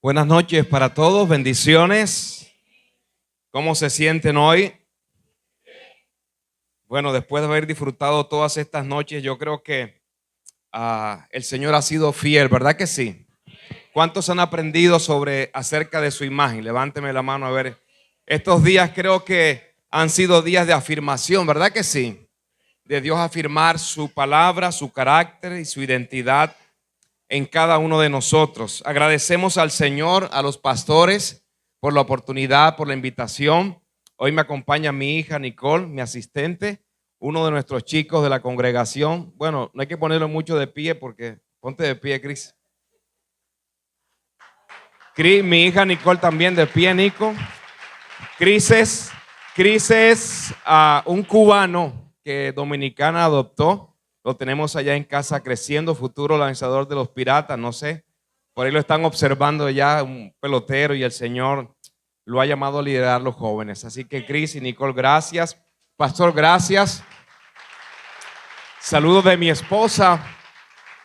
Buenas noches para todos, bendiciones. ¿Cómo se sienten hoy? Bueno, después de haber disfrutado todas estas noches, yo creo que el Señor ha sido fiel, ¿verdad que sí? ¿Cuántos han aprendido acerca de su imagen? Levánteme la mano a ver. Estos días creo que han sido días de afirmación, ¿verdad que sí? De Dios afirmar su palabra, su carácter y su identidad en cada uno de nosotros. Agradecemos al Señor, a los pastores, por la oportunidad, por la invitación. Hoy me acompaña mi hija Nicole, mi asistente, uno de nuestros chicos de la congregación. Bueno, no hay que ponerlo mucho de pie porque ponte de pie, Cris. Mi hija Nicole también de pie, Nico. Cris es un cubano que Dominicana adoptó. Lo tenemos allá en casa creciendo, futuro lanzador de los Piratas, no sé. Por ahí lo están observando ya, un pelotero, y el Señor lo ha llamado a liderar a los jóvenes. Así que Cris y Nicole, gracias. Pastor, gracias. Saludos de mi esposa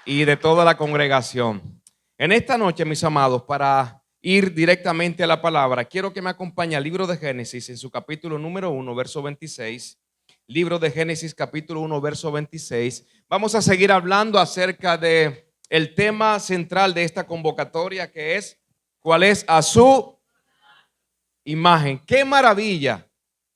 y de toda la congregación. En esta noche, mis amados, para ir directamente a la palabra, quiero que me acompañe al libro de Génesis en su capítulo número 1, verso 26. Libro de Génesis, capítulo 1, verso 26. Vamos a seguir hablando acerca de el tema central de esta convocatoria, que es ¿cuál es a su imagen? Qué maravilla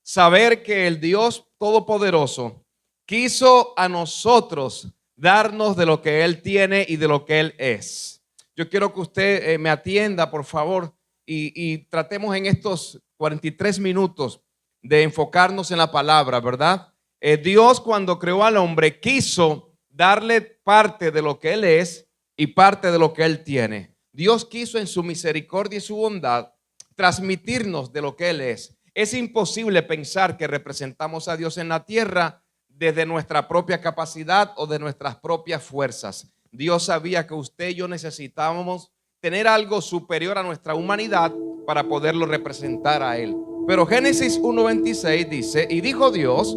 saber que el Dios Todopoderoso quiso a nosotros darnos de lo que Él tiene y de lo que Él es. Yo quiero que usted me atienda, por favor, y tratemos en estos 43 minutos de enfocarnos en la palabra, ¿verdad? Dios, cuando creó al hombre, quiso darle parte de lo que Él es y parte de lo que Él tiene. Dios quiso en su misericordia y su bondad transmitirnos de lo que Él es. Es imposible pensar que representamos a Dios en la tierra desde nuestra propia capacidad o de nuestras propias fuerzas. Dios sabía que usted y yo necesitábamos tener algo superior a nuestra humanidad para poderlo representar a Él. Pero Génesis 1:26 dice, y dijo Dios,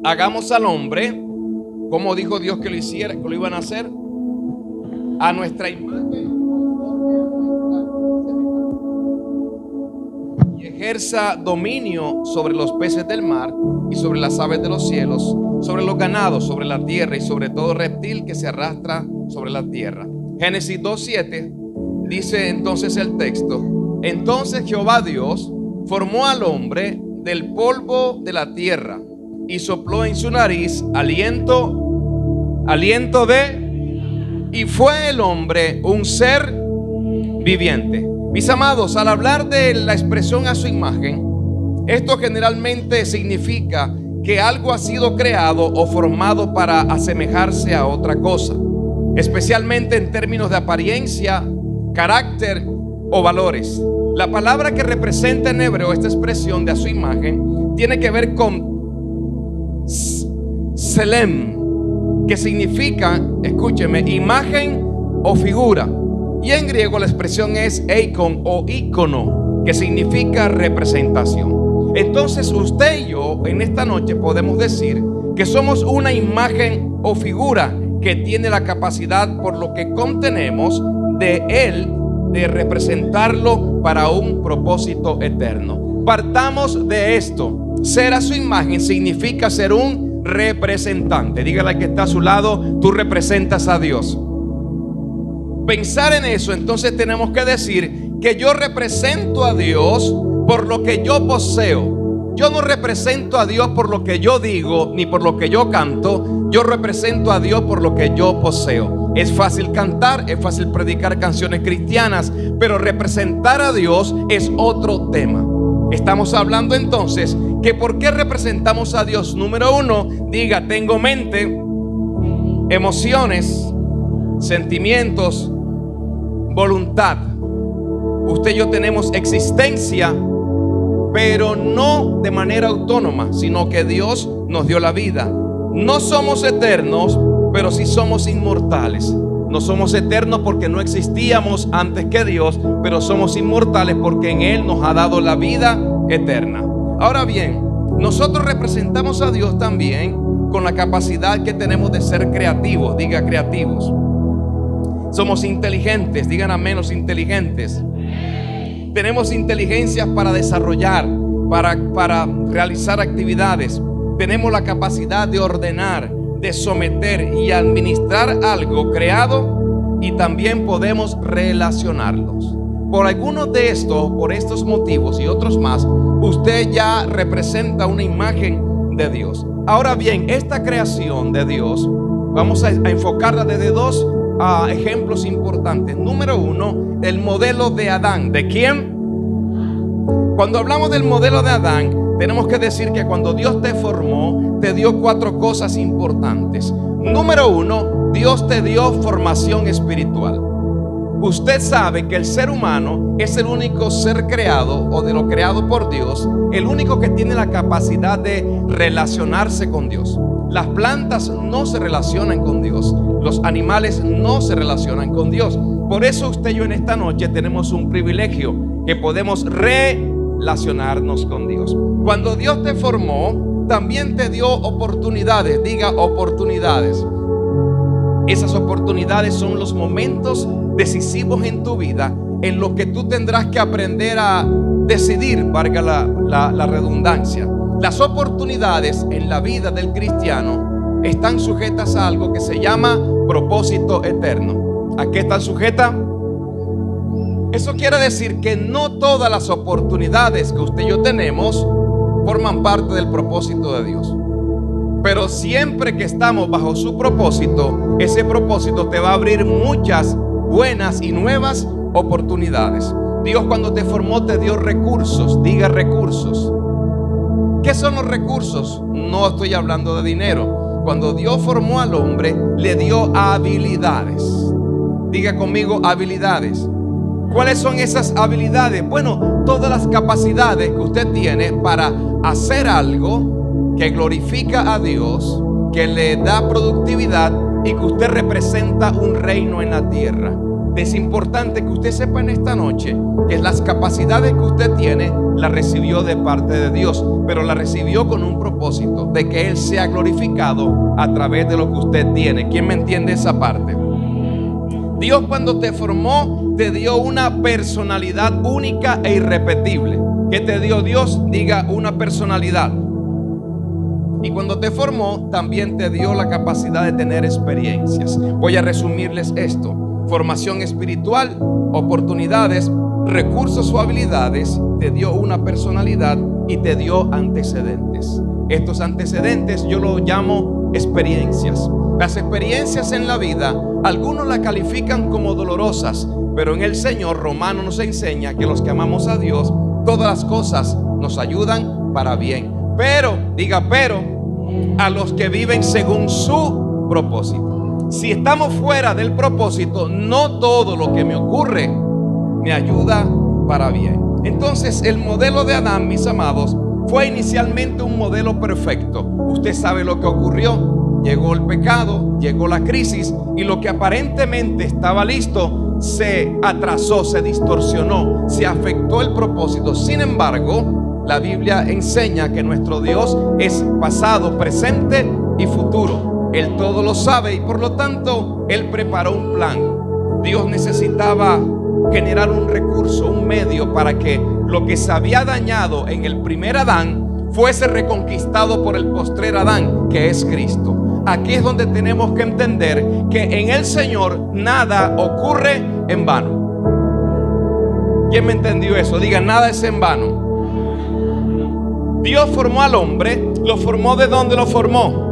hagamos al hombre, como dijo Dios que lo hiciera, que lo iban a hacer, a nuestra imagen, y ejerza dominio sobre los peces del mar y sobre las aves de los cielos, sobre los ganados, sobre la tierra y sobre todo reptil que se arrastra sobre la tierra. Génesis 2:7 dice entonces el texto, entonces Jehová Dios formó al hombre del polvo de la tierra y sopló en su nariz aliento de, y fue el hombre un ser viviente. Mis amados, al hablar de la expresión a su imagen, esto generalmente significa que algo ha sido creado o formado para asemejarse a otra cosa, especialmente en términos de apariencia, carácter o valores. La palabra que representa en hebreo esta expresión de a su imagen tiene que ver con selem, que significa, escúcheme, imagen o figura. Y en griego la expresión es eikon o ícono, que significa representación. Entonces usted y yo en esta noche podemos decir que somos una imagen o figura que tiene la capacidad, por lo que contenemos de Él, de representarlo para un propósito eterno. Partamos de esto. Ser a su imagen significa ser un representante. Dígale al que está a su lado, tú representas a Dios. Pensar en eso, entonces tenemos que decir que yo represento a Dios por lo que yo poseo. Yo no represento a Dios por lo que yo digo ni por lo que yo canto. Yo represento a Dios por lo que yo poseo. Es fácil cantar, es fácil predicar canciones cristianas, pero representar a Dios es otro tema. Estamos hablando entonces que ¿por qué representamos a Dios? Número uno, diga, tengo mente, emociones, sentimientos, voluntad. Usted y yo tenemos existencia, pero no de manera autónoma, sino que Dios nos dio la vida. No somos eternos, pero sí somos inmortales. No somos eternos porque no existíamos antes que Dios, pero somos inmortales porque en Él nos ha dado la vida eterna. Ahora bien, nosotros representamos a Dios también con la capacidad que tenemos de ser creativos. Diga creativos. Somos inteligentes, digan amén los inteligentes. Tenemos inteligencia para desarrollar, para realizar actividades. Tenemos la capacidad de ordenar, de someter y administrar algo creado, y también podemos relacionarlos. Por algunos de estos, por estos motivos y otros más, usted ya representa una imagen de Dios. Ahora bien, esta creación de Dios, vamos a enfocarla desde dos ejemplos importantes. Número uno, el modelo de Adán. ¿De quién? Cuando hablamos del modelo de Adán, tenemos que decir que cuando Dios te formó, te dio 4 cosas importantes. Número uno, Dios te dio formación espiritual. Usted sabe que el ser humano es el único ser creado, o de lo creado por Dios, el único que tiene la capacidad de relacionarse con Dios. Las plantas no se relacionan con Dios. Los animales no se relacionan con Dios. Por eso usted y yo en esta noche tenemos un privilegio, que podemos relacionarnos con Dios. Cuando Dios te formó, también te dio oportunidades. Diga oportunidades. Esas oportunidades son los momentos decisivos en tu vida, en lo que tú tendrás que aprender a decidir, valga la redundancia. Las oportunidades en la vida del cristiano están sujetas a algo que se llama propósito eterno. ¿A qué están sujetas? Eso quiere decir que no todas las oportunidades que usted y yo tenemos forman parte del propósito de Dios. Pero siempre que estamos bajo su propósito, ese propósito te va a abrir muchas buenas y nuevas oportunidades. Dios cuando te formó te dio recursos. Diga recursos. ¿Qué son los recursos? No estoy hablando de dinero. Cuando Dios formó al hombre, le dio habilidades. Diga conmigo habilidades. ¿Cuáles son esas habilidades? Bueno, todas las capacidades que usted tiene para hacer algo que glorifica a Dios, que le da productividad y que usted representa un reino en la tierra. Es importante que usted sepa en esta noche que las capacidades que usted tiene las recibió de parte de Dios, pero las recibió con un propósito de que Él sea glorificado a través de lo que usted tiene. ¿Quién me entiende esa parte? Dios cuando te formó te dio una personalidad única e irrepetible. ¿Qué te dio Dios? Diga una personalidad. Y cuando te formó también te dio la capacidad de tener experiencias. Voy a resumirles esto: formación espiritual, oportunidades, recursos o habilidades, te dio una personalidad y te dio antecedentes. Estos antecedentes yo los llamo experiencias. Las experiencias en la vida, algunos la califican como dolorosas, pero en el Señor, Romano nos enseña que los que amamos a Dios, todas las cosas nos ayudan para bien. Pero, diga pero, a los que viven según su propósito. Si estamos fuera del propósito, no todo lo que me ocurre me ayuda para bien. Entonces, el modelo de Adán, mis amados, fue inicialmente un modelo perfecto. Usted sabe lo que ocurrió. Llegó el pecado, llegó la crisis, y lo que aparentemente estaba listo se atrasó, se distorsionó, se afectó el propósito. Sin embargo, la Biblia enseña que nuestro Dios es pasado, presente y futuro. Él todo lo sabe y por lo tanto Él preparó un plan. Dios necesitaba generar un recurso, un medio para que lo que se había dañado en el primer Adán fuese reconquistado por el postrer Adán, que es Cristo. Aquí es donde tenemos que entender que en el Señor nada ocurre en vano. ¿Quién me entendió eso? Diga, nada es en vano. Dios formó al hombre. ¿Lo formó de dónde lo formó?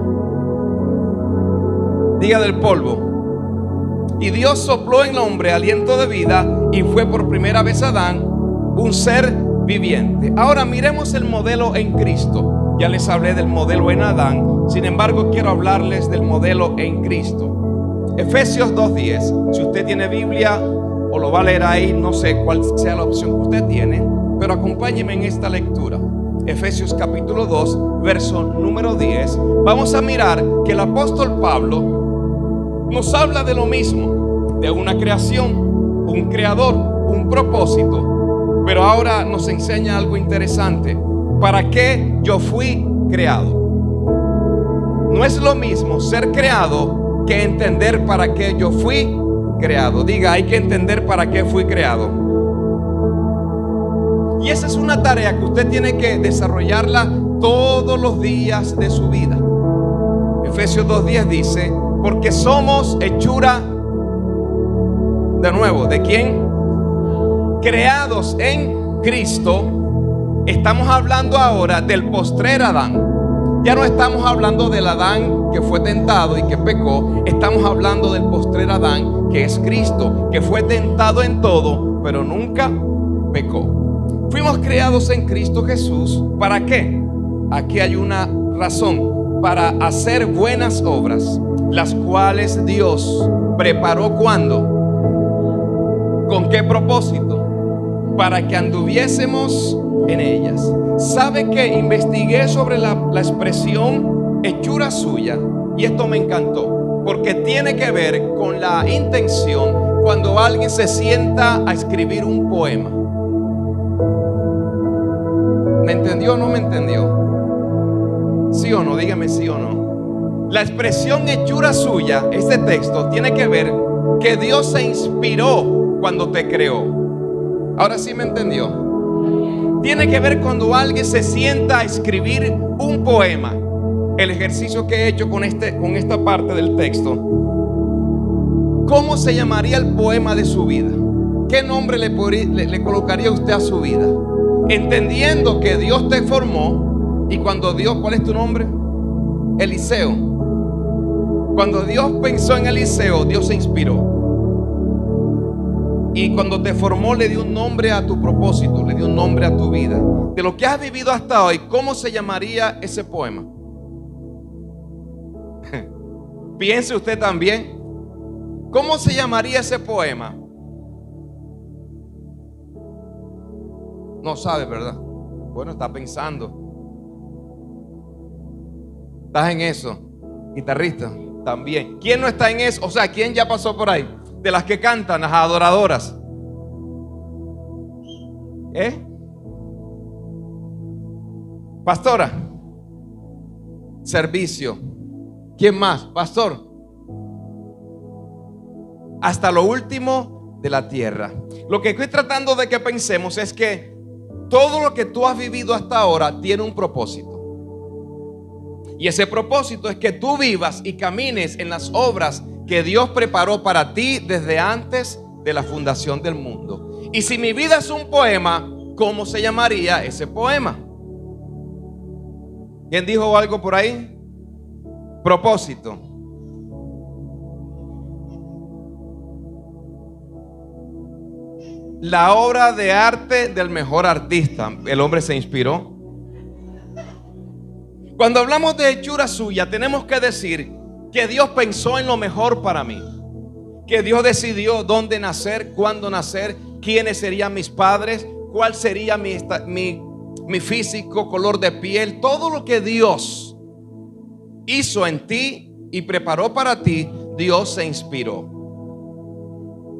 Diga, del polvo. Y Dios sopló en el hombre aliento de vida, y fue por primera vez Adán un ser viviente. Ahora miremos el modelo en Cristo. Ya les hablé del modelo en Adán. Sin embargo, quiero hablarles del modelo en Cristo. Efesios 2:10. Si usted tiene Biblia o lo va a leer ahí, no sé cuál sea la opción que usted tiene, pero acompáñeme en esta lectura. Efesios capítulo 2, verso número 10. Vamos a mirar que el apóstol Pablo nos habla de lo mismo, de una creación, un creador, un propósito, pero ahora nos enseña algo interesante. ¿Para qué yo fui creado? No es lo mismo ser creado que entender para qué yo fui creado. Diga, hay que entender para qué fui creado. Y esa es una tarea que usted tiene que desarrollarla todos los días de su vida. Efesios 2:10 dice, porque somos hechura, de nuevo, ¿de quién? Creados en Cristo. Estamos hablando ahora del postrer Adán. Ya no estamos hablando del Adán que fue tentado y que pecó. Estamos hablando del postrer Adán, que es Cristo, que fue tentado en todo, pero nunca pecó. Fuimos creados en Cristo Jesús. ¿Para qué? Aquí hay una razón: para hacer buenas obras, las cuales Dios preparó. ¿Cuándo? ¿Con qué propósito? Para que anduviésemos en ellas. ¿Sabe qué? Investigué sobre la expresión hechura suya, y esto me encantó, porque tiene que ver con la intención cuando alguien se sienta a escribir un poema. ¿Me entendió o no me entendió? ¿Sí o no? Dígame sí o no. La expresión hechura suya, este texto, tiene que ver que Dios se inspiró cuando te creó. Ahora sí me entendió. Tiene que ver cuando alguien se sienta a escribir un poema. El ejercicio que he hecho con esta parte del texto. ¿Cómo se llamaría el poema de su vida? ¿Qué nombre le colocaría usted a su vida? Entendiendo que Dios te formó. Y cuando Dios, ¿cuál es tu nombre? Eliseo. Cuando Dios pensó en Eliseo, Dios se inspiró. Y cuando te formó, le dio un nombre a tu propósito, le dio un nombre a tu vida. De lo que has vivido hasta hoy, ¿cómo se llamaría ese poema? Piense usted también. ¿Cómo se llamaría ese poema? No sabe, ¿verdad? Bueno, está pensando. ¿Estás en eso? Guitarrista, también. ¿Quién no está en eso? O sea, ¿quién ya pasó por ahí? De las que cantan, las adoradoras. Pastora. Servicio. ¿Quién más? Pastor. Hasta lo último de la tierra. Lo que estoy tratando de que pensemos es que todo lo que tú has vivido hasta ahora tiene un propósito. Y ese propósito es que tú vivas y camines en las obras que Dios preparó para ti desde antes de la fundación del mundo. Y si mi vida es un poema, ¿cómo se llamaría ese poema? ¿Quién dijo algo por ahí? Propósito. La obra de arte del mejor artista. El hombre se inspiró. Cuando hablamos de hechura suya, tenemos que decir que Dios pensó en lo mejor para mí. Que Dios decidió dónde nacer, cuándo nacer, quiénes serían mis padres, cuál sería mi físico, color de piel. Todo lo que Dios hizo en ti y preparó para ti, Dios se inspiró.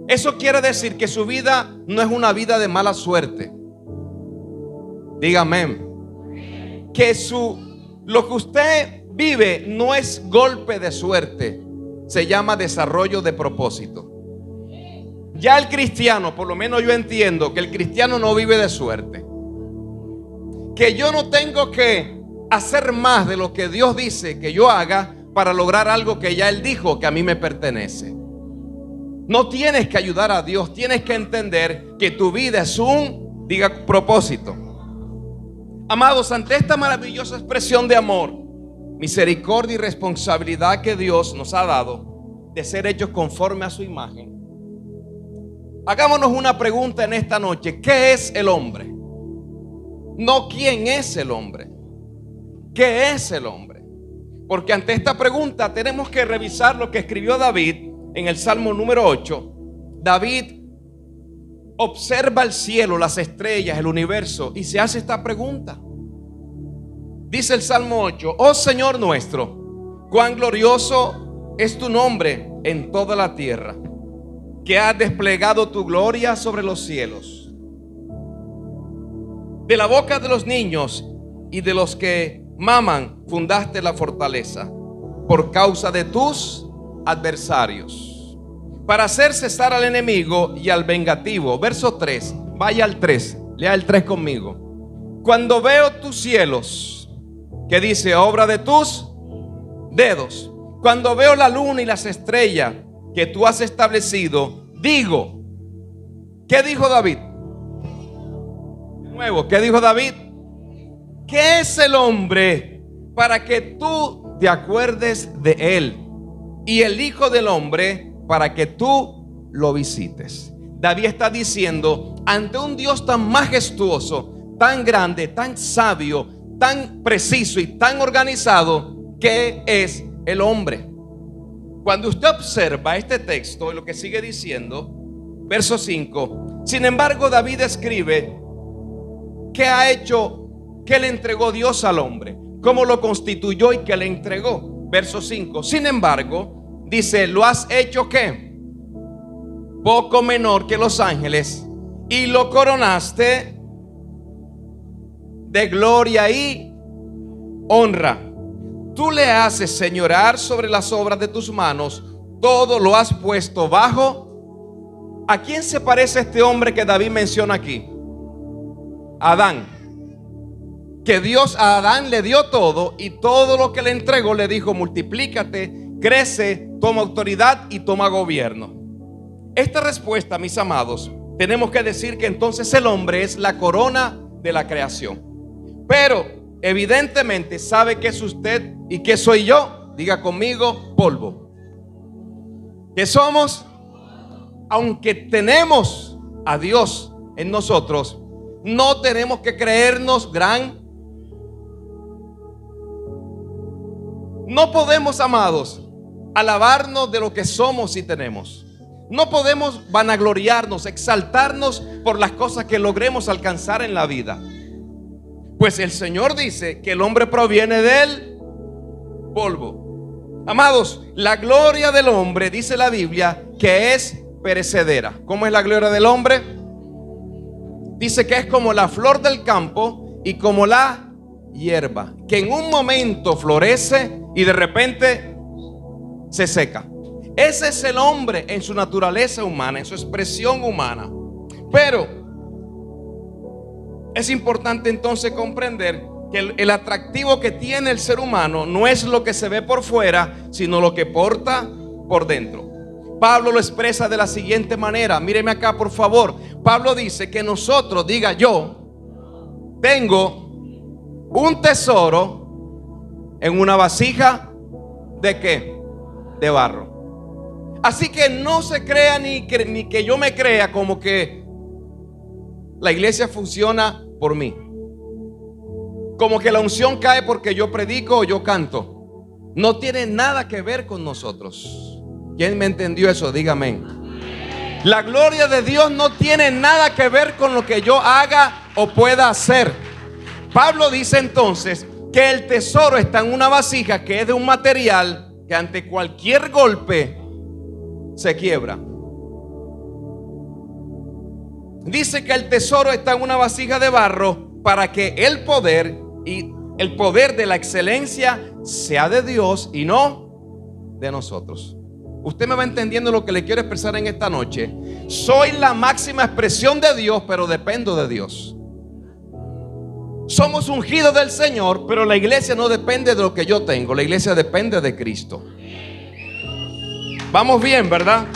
Eso quiere decir que su vida no es una vida de mala suerte. Dígame. Que lo que usted vive no es golpe de suerte, se llama desarrollo de propósito. Ya el cristiano, por lo menos yo entiendo que el cristiano no vive de suerte. Que yo no tengo que hacer más de lo que Dios dice que yo haga para lograr algo que ya Él dijo que a mí me pertenece. No tienes que ayudar a Dios, tienes que entender que tu vida es diga, propósito. Amados, ante esta maravillosa expresión de amor, misericordia y responsabilidad que Dios nos ha dado de ser hechos conforme a su imagen, hagámonos una pregunta en esta noche: ¿qué es el hombre? No quién es el hombre. ¿Qué es el hombre? Porque ante esta pregunta tenemos que revisar lo que escribió David en el Salmo número 8. David observa el cielo, las estrellas, el universo, y se hace esta pregunta. Dice el Salmo 8: oh Señor nuestro, cuán glorioso es tu nombre en toda la tierra, que has desplegado tu gloria sobre los cielos. De la boca de los niños y de los que maman fundaste la fortaleza por causa de tus adversarios. para hacer cesar al enemigo y al vengativo. Verso 3, vaya al 3, lea el 3 conmigo. Cuando veo tus cielos, que dice, obra de tus dedos. Cuando veo la luna y las estrellas que tú has establecido, digo, ¿qué dijo David? De nuevo, ¿qué dijo David? ¿Qué es el hombre para que tú te acuerdes de él? Y el hijo del hombre para que tú lo visites. David está diciendo, ante un Dios tan majestuoso, tan grande, tan sabio, tan preciso y tan organizado, ¿qué es el hombre? Cuando usted observa este texto y lo que sigue diciendo, verso 5, sin embargo David escribe, ¿qué ha hecho? ¿Qué le entregó Dios al hombre? ¿Cómo lo constituyó y qué le entregó? Verso 5, sin embargo, dice, ¿lo has hecho qué? Poco menor que los ángeles, y lo coronaste de gloria y honra. Tú le haces señorear sobre las obras de tus manos, todo lo has puesto bajo. ¿A quién se parece este hombre que David menciona aquí? Adán. Que Dios a Adán le dio todo, y todo lo que le entregó le dijo, multiplícate, crece, toma autoridad y toma gobierno. Esta respuesta, mis amados, tenemos que decir que entonces el hombre es la corona de la creación. Pero evidentemente sabe que es usted y que soy yo. Diga conmigo, polvo. Que somos, aunque tenemos a Dios en nosotros, no tenemos que creernos gran. No podemos, amados, alabarnos de lo que somos y tenemos. No podemos vanagloriarnos, exaltarnos por las cosas que logremos alcanzar en la vida. Pues el Señor dice que el hombre proviene del polvo. Amados, la gloria del hombre, dice la Biblia, que es perecedera. ¿Cómo es la gloria del hombre? Dice que es como la flor del campo y como la hierba, que en un momento florece y de repente se seca. Ese es el hombre en su naturaleza humana, en su expresión humana. Pero es importante entonces comprender que el atractivo que tiene el ser humano no es lo que se ve por fuera, sino lo que porta por dentro. Pablo lo expresa de la siguiente manera. Míreme acá, por favor. Pablo dice que nosotros, diga yo, tengo un tesoro en una vasija ¿de qué? De barro. Así que no se crea ni que yo me crea como que la iglesia funciona por mí, como que la unción cae porque yo predico o yo canto. No tiene nada que ver con nosotros. ¿Quién me entendió eso? Dígame. La gloria de Dios no tiene nada que ver con lo que yo haga o pueda hacer. Pablo dice entonces que el tesoro está en una vasija que es de un material que ante cualquier golpe se quiebra. Dice que el tesoro está en una vasija de barro para que el poder y el poder de la excelencia sea de Dios y no de nosotros. Usted me va entendiendo lo que le quiero expresar en esta noche. Soy la máxima expresión de Dios, pero dependo de Dios. Somos ungidos del Señor, pero la iglesia no depende de lo que yo tengo. La iglesia depende de Cristo. Vamos bien, ¿verdad?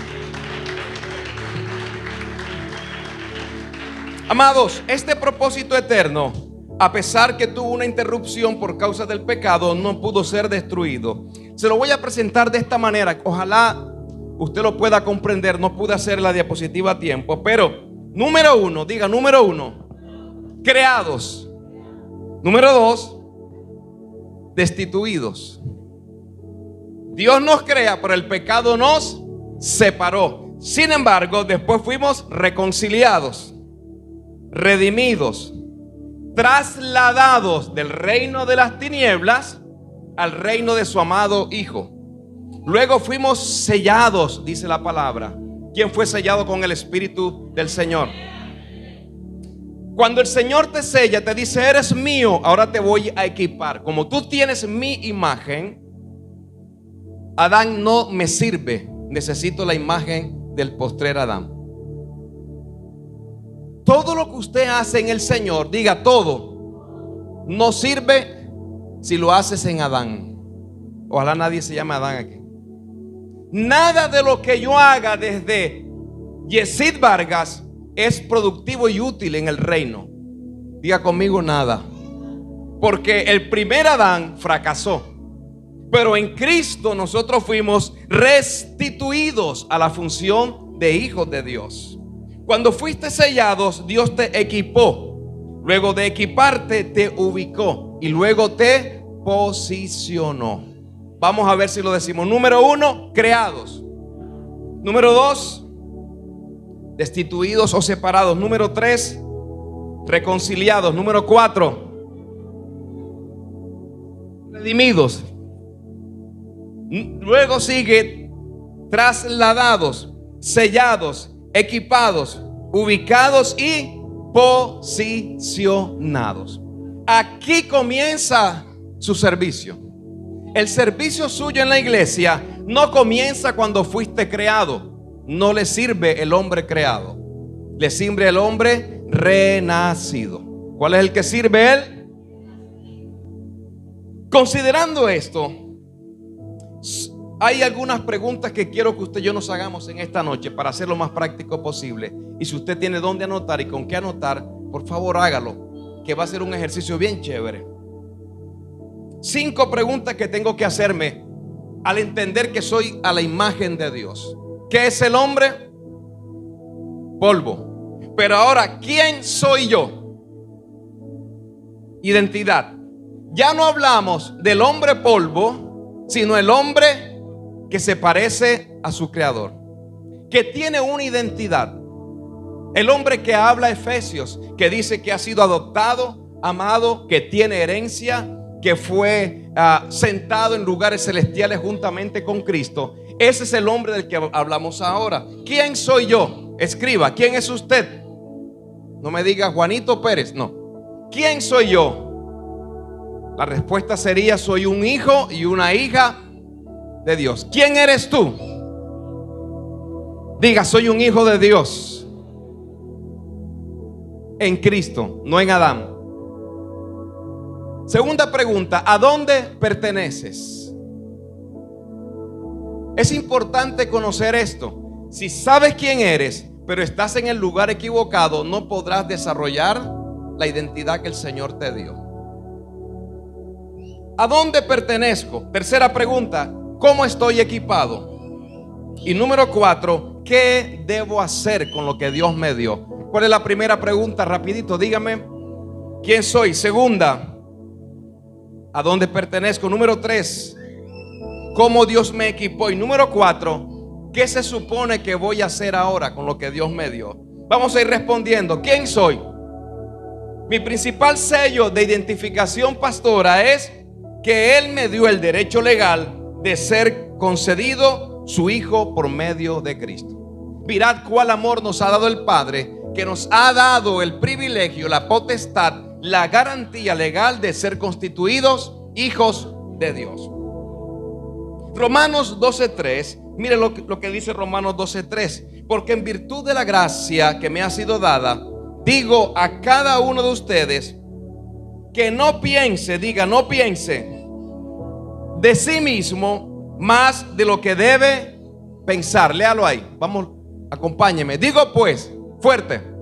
Amados, este propósito eterno, a pesar que tuvo una interrupción por causa del pecado, no pudo ser destruido. Se lo voy a presentar de esta manera. Ojalá usted lo pueda comprender. No pude hacer la diapositiva a tiempo, pero número uno, diga número uno, creados. Número dos, destituidos. Dios nos crea, pero el pecado nos separó. Sin embargo, después fuimos reconciliados, redimidos, trasladados del reino de las tinieblas al reino de su amado Hijo. Luego fuimos sellados, dice la palabra. ¿Quién fue sellado con el Espíritu del Señor? Cuando el Señor te sella, te dice, eres mío, ahora te voy a equipar. Como tú tienes mi imagen, Adán no me sirve, necesito la imagen del postrer Adán. Todo lo que usted hace en el Señor, diga todo, no sirve si lo haces en Adán. Ojalá nadie se llame Adán aquí. Nada de lo que yo haga desde Yesid Vargas es productivo y útil en el reino. Diga conmigo nada. Porque el primer Adán fracasó. Pero en Cristo nosotros fuimos restituidos a la función de hijos de Dios. Cuando fuiste sellados, Dios te equipó. Luego de equiparte, te ubicó. Y luego te posicionó. Vamos a ver si lo decimos. Número 1, creados. Número 2, destituidos o separados. Número 3, reconciliados. Número 4, redimidos. Luego sigue trasladados, sellados, equipados, ubicados y posicionados. Aquí comienza su servicio. El servicio suyo en la iglesia no comienza cuando fuiste creado. No le sirve el hombre creado. Le sirve el hombre renacido. ¿Cuál es el que sirve él? Considerando esto, hay algunas preguntas que quiero que usted y yo nos hagamos en esta noche para hacer lo más práctico posible. Y si usted tiene dónde anotar y con qué anotar, por favor hágalo, que va a ser un ejercicio bien chévere. 5 preguntas que tengo que hacerme al entender que soy a la imagen de Dios. ¿Qué es el hombre? Polvo. Pero ahora, ¿quién soy yo? Identidad. Ya no hablamos del hombre polvo, sino el hombre que se parece a su creador, que tiene una identidad. El hombre que habla Efesios, que dice que ha sido adoptado, amado, que tiene herencia, que fue sentado en lugares celestiales juntamente con Cristo. Ese es el hombre del que hablamos ahora. ¿Quién soy yo? Escriba, ¿quién es usted? No me diga Juanito Pérez, no. ¿Quién soy yo? La respuesta sería: soy un hijo y una hija de Dios. ¿Quién eres tú? Diga: soy un hijo de Dios en Cristo, no en Adán. Segunda pregunta: ¿a dónde perteneces? Es importante conocer esto. Si sabes quién eres, pero estás en el lugar equivocado, no podrás desarrollar la identidad que el Señor te dio. ¿A dónde pertenezco? Tercera pregunta: ¿cómo estoy equipado? Y número 4, ¿qué debo hacer con lo que Dios me dio? ¿Cuál es la primera pregunta? Rapidito, dígame. ¿Quién soy? Segunda, ¿a dónde pertenezco? Número 3, ¿cómo Dios me equipó? Y número 4, ¿qué se supone que voy a hacer ahora con lo que Dios me dio? Vamos a ir respondiendo. ¿Quién soy? Mi principal sello de identificación, pastora, es que Él me dio el derecho legal de ser concedido su hijo por medio de Cristo. Mirad cuál amor nos ha dado el Padre, que nos ha dado el privilegio, la potestad, la garantía legal de ser constituidos hijos de Dios. Romanos 12:3, mire lo que dice Romanos 12:3. Porque en virtud de la gracia que me ha sido dada, digo a cada uno de ustedes que no piense, diga, no piense de sí mismo más de lo que debe pensar. Léalo ahí, vamos, acompáñeme. Digo pues, fuerte: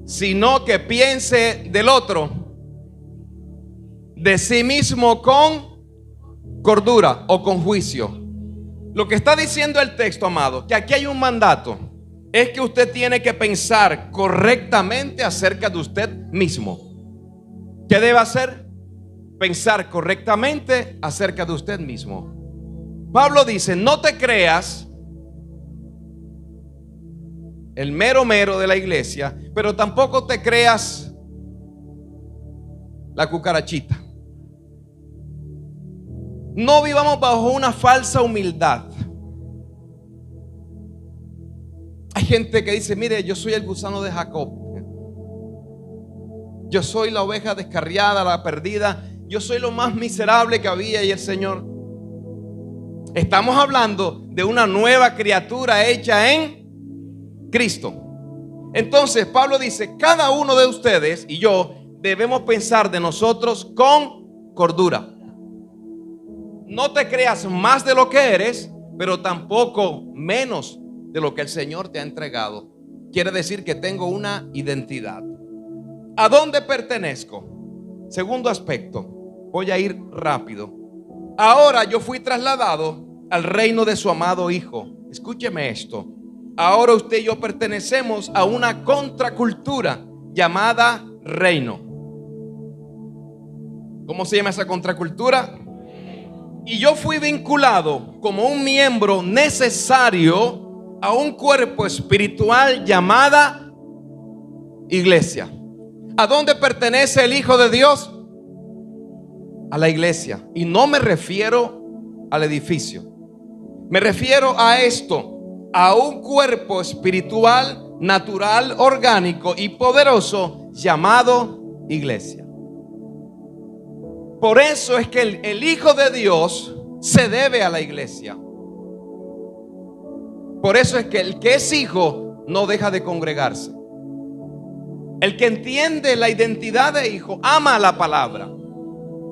sino que piense del otro, de sí mismo con cordura o con juicio. Lo que está diciendo el texto, amado, que aquí hay un mandato, es que usted tiene que pensar correctamente acerca de usted mismo. ¿Qué debe hacer? Pensar correctamente acerca de usted mismo. Pablo dice: no te creas el mero mero de la iglesia, pero tampoco te creas la cucarachita. No vivamos bajo una falsa humildad. Ay, Hay gente que dice, mire, yo soy el gusano de Jacob. Yo soy la oveja descarriada, la perdida. Yo soy lo más miserable que había. Y el Señor, estamos hablando de una nueva criatura hecha en Cristo. Entonces Pablo dice, cada uno de ustedes y yo debemos pensar de nosotros con cordura. No te creas más de lo que eres, pero tampoco menos de lo que el Señor te ha entregado. Quiere decir que tengo una identidad. ¿A dónde pertenezco? Segundo aspecto, voy a ir rápido. Ahora yo fui trasladado al reino de su amado Hijo. Escúcheme esto. Ahora usted y yo pertenecemos a una contracultura llamada reino. ¿Cómo se llama esa contracultura? Y yo fui vinculado como un miembro necesario a un cuerpo espiritual llamada iglesia. ¿A dónde pertenece el Hijo de Dios? A la iglesia. Y no me refiero al edificio. Me refiero a esto. A un cuerpo espiritual, natural, orgánico y poderoso llamado iglesia. Por eso es que el Hijo de Dios se debe a la iglesia. Por eso es que el que es hijo no deja de congregarse. El que entiende la identidad de hijo ama la palabra.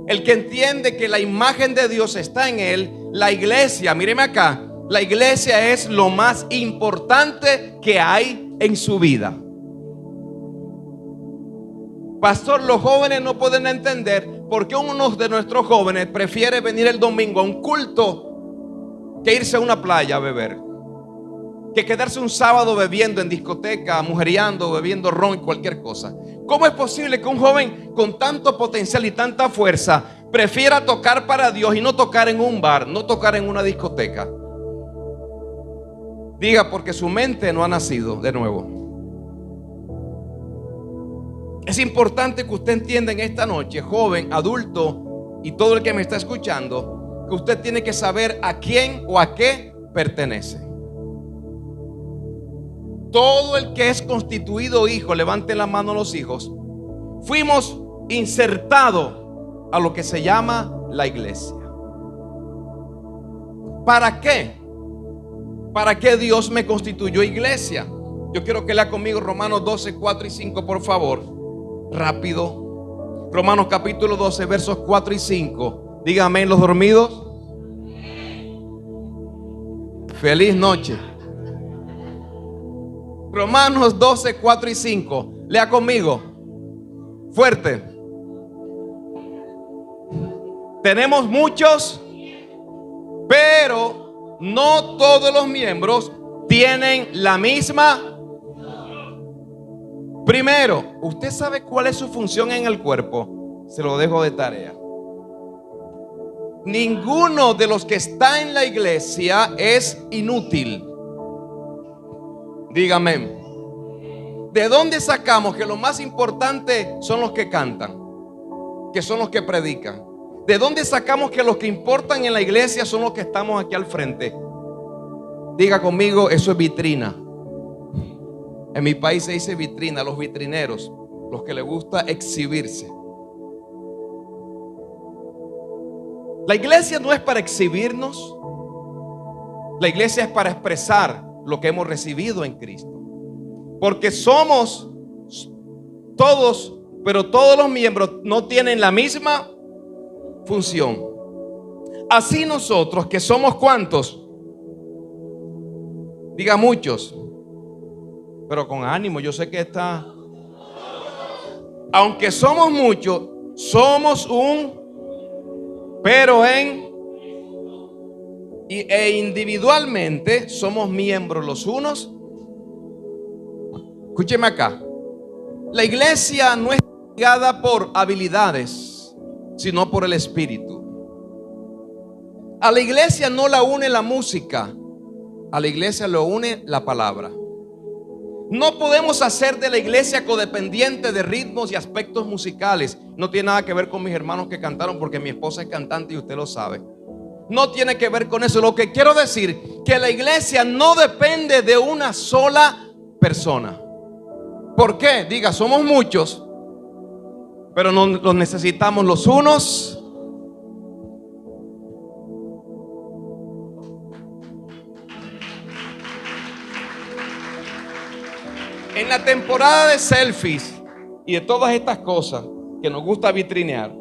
El que entiende que la imagen de Dios está en él, la iglesia, míreme acá, la iglesia es lo más importante que hay en su vida. Pastor, los jóvenes no pueden entender por qué uno de nuestros jóvenes prefiere venir el domingo a un culto que irse a una playa a beber, que quedarse un sábado bebiendo en discoteca, mujeriando, bebiendo ron y cualquier cosa. ¿Cómo es posible que un joven con tanto potencial y tanta fuerza prefiera tocar para Dios y no tocar en un bar, no tocar en una discoteca? Diga, porque su mente no ha nacido de nuevo. Es importante que usted entienda en esta noche, joven, adulto y todo el que me está escuchando, que usted tiene que saber a quién o a qué pertenece. Todo el que es constituido hijo, levanten la mano los hijos, fuimos insertados a lo que se llama la iglesia. ¿Para qué? ¿Para qué Dios me constituyó iglesia? Yo quiero que lea conmigo Romanos 12, 4 y 5, por favor. Rápido. Romanos capítulo 12, versos 4 y 5. Dígame, los dormidos. Feliz noche. Romanos 12, 4 y 5. Lea conmigo. Fuerte. Tenemos muchos, pero no todos los miembros tienen la misma. Primero, ¿usted sabe cuál es su función en el cuerpo? Se lo dejo de tarea. Ninguno de los que está en la iglesia es inútil. Dígame. ¿De dónde sacamos que lo más importante son los que cantan? Que son los que predican. ¿De dónde sacamos que los que importan en la iglesia son los que estamos aquí al frente? Diga conmigo, eso es vitrina. En mi país se dice vitrina, los vitrineros, los que les gusta exhibirse. La iglesia no es para exhibirnos. La iglesia es para expresar lo que hemos recibido en Cristo. Porque somos todos, pero todos los miembros no tienen la misma función. Así nosotros, que somos ¿cuántos? Diga muchos, pero con ánimo. Yo sé que está. Aunque somos muchos, somos pero individualmente somos miembros los unos. Escúcheme acá. La iglesia no es guiada por habilidades, sino por el Espíritu. A la iglesia no la une la música, a la iglesia lo une la palabra. No podemos hacer de la iglesia codependiente de ritmos y aspectos musicales. No tiene nada que ver con mis hermanos que cantaron, porque mi esposa es cantante y usted lo sabe. No tiene que ver con eso. Lo que quiero decir, que la iglesia no depende de una sola persona. ¿Por qué? Diga, somos muchos, pero no los necesitamos los unos. En la temporada de selfies y de todas estas cosas que nos gusta vitrinear,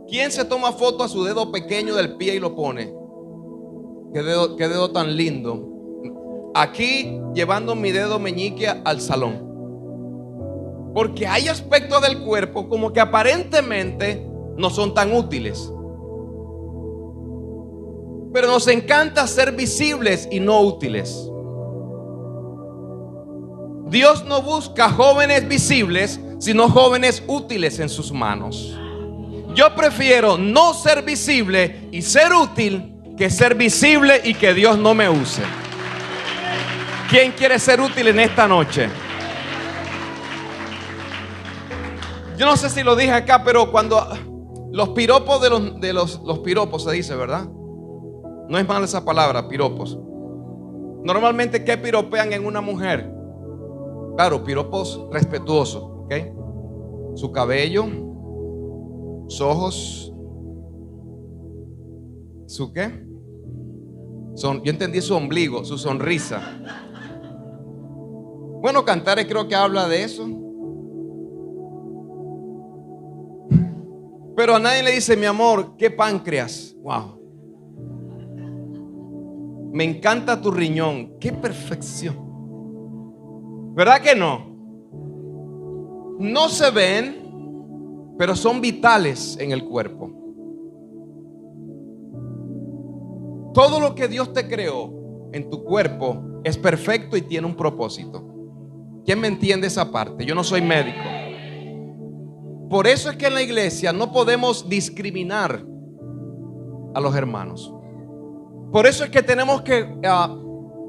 ¿quién se toma foto a su dedo pequeño del pie y lo pone? Qué dedo tan lindo. Aquí llevando mi dedo meñique al salón. Porque hay aspectos del cuerpo como que aparentemente no son tan útiles. Pero nos encanta ser visibles y no útiles. Dios no busca jóvenes visibles, sino jóvenes útiles en sus manos. Yo prefiero no ser visible y ser útil que ser visible y que Dios no me use. ¿Quién quiere ser útil en esta noche? Yo no sé si lo dije acá, pero cuando los piropos los piropos se dice, ¿verdad? No es mala esa palabra, piropos. Normalmente, ¿qué piropean en una mujer? Claro, piropos respetuosos, ¿ok? Su cabello, sus ojos, ¿su qué? Yo entendí su ombligo, su sonrisa. Bueno, Cantares creo que habla de eso. Pero a nadie le dice, mi amor, qué páncreas. Wow. Me encanta tu riñón. Qué perfección. ¿Verdad que no? No se ven, pero son vitales en el cuerpo. Todo lo que Dios te creó en tu cuerpo es perfecto y tiene un propósito. ¿Quién me entiende esa parte? Yo no soy médico. Por eso es que en la iglesia no podemos discriminar a los hermanos. Por eso es que tenemos que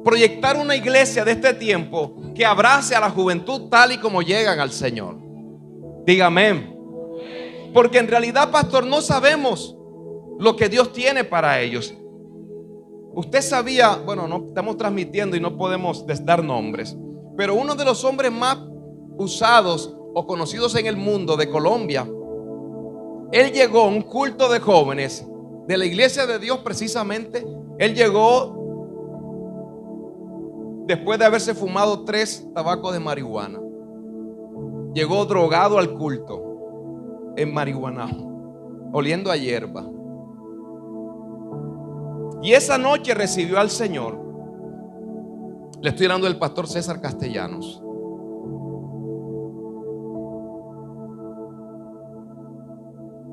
proyectar una iglesia de este tiempo que abrace a la juventud tal y como llegan al Señor. Dígame. Porque en realidad, pastor, no sabemos lo que Dios tiene para ellos. Usted sabía, bueno, no estamos transmitiendo y no podemos dar nombres, pero uno de los hombres más usados o conocidos en el mundo de Colombia, él llegó a un culto de jóvenes de la iglesia de Dios precisamente. Él llegó después de haberse fumado 3 tabacos de marihuana. Llegó drogado al culto, en marihuana, oliendo a hierba. Y esa noche recibió al Señor. Le estoy hablando del pastor César Castellanos.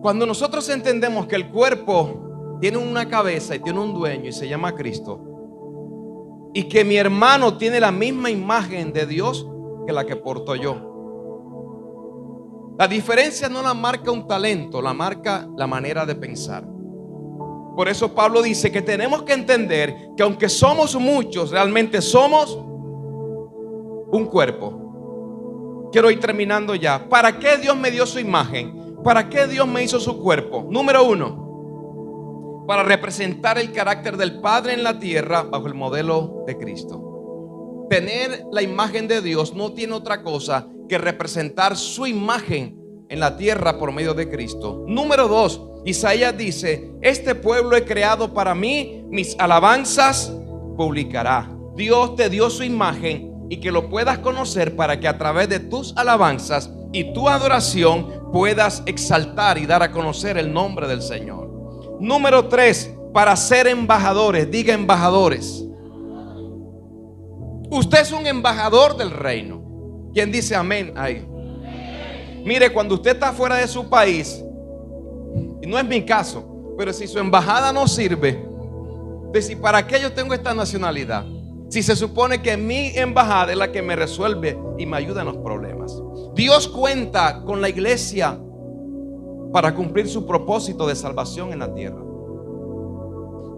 Cuando nosotros entendemos que el cuerpo tiene una cabeza y tiene un dueño y se llama Cristo, y que mi hermano tiene la misma imagen de Dios que la que porto yo, la diferencia no la marca un talento, la marca la manera de pensar. Por eso Pablo dice que tenemos que entender que aunque somos muchos, realmente somos un cuerpo. Quiero ir terminando ya. ¿Para qué Dios me dio su imagen? ¿Para qué Dios me hizo su cuerpo? Número 1, para representar el carácter del Padre en la tierra bajo el modelo de Cristo. Tener la imagen de Dios no tiene otra cosa que representar su imagen en la tierra por medio de Cristo. Número 2, Isaías dice: este pueblo he creado para mí, mis alabanzas publicará. Dios te dio su imagen y que lo puedas conocer para que a través de tus alabanzas y tu adoración puedas exaltar y dar a conocer el nombre del Señor. Número 3, para ser embajadores. Diga embajadores. Usted es un embajador del reino. ¿Quién dice amén ahí? Mire, cuando usted está fuera de su país, y no es mi caso, pero si su embajada no sirve, de si para qué yo tengo esta nacionalidad, si se supone que mi embajada es la que me resuelve y me ayuda en los problemas. Dios cuenta con la iglesia para cumplir su propósito de salvación en la tierra.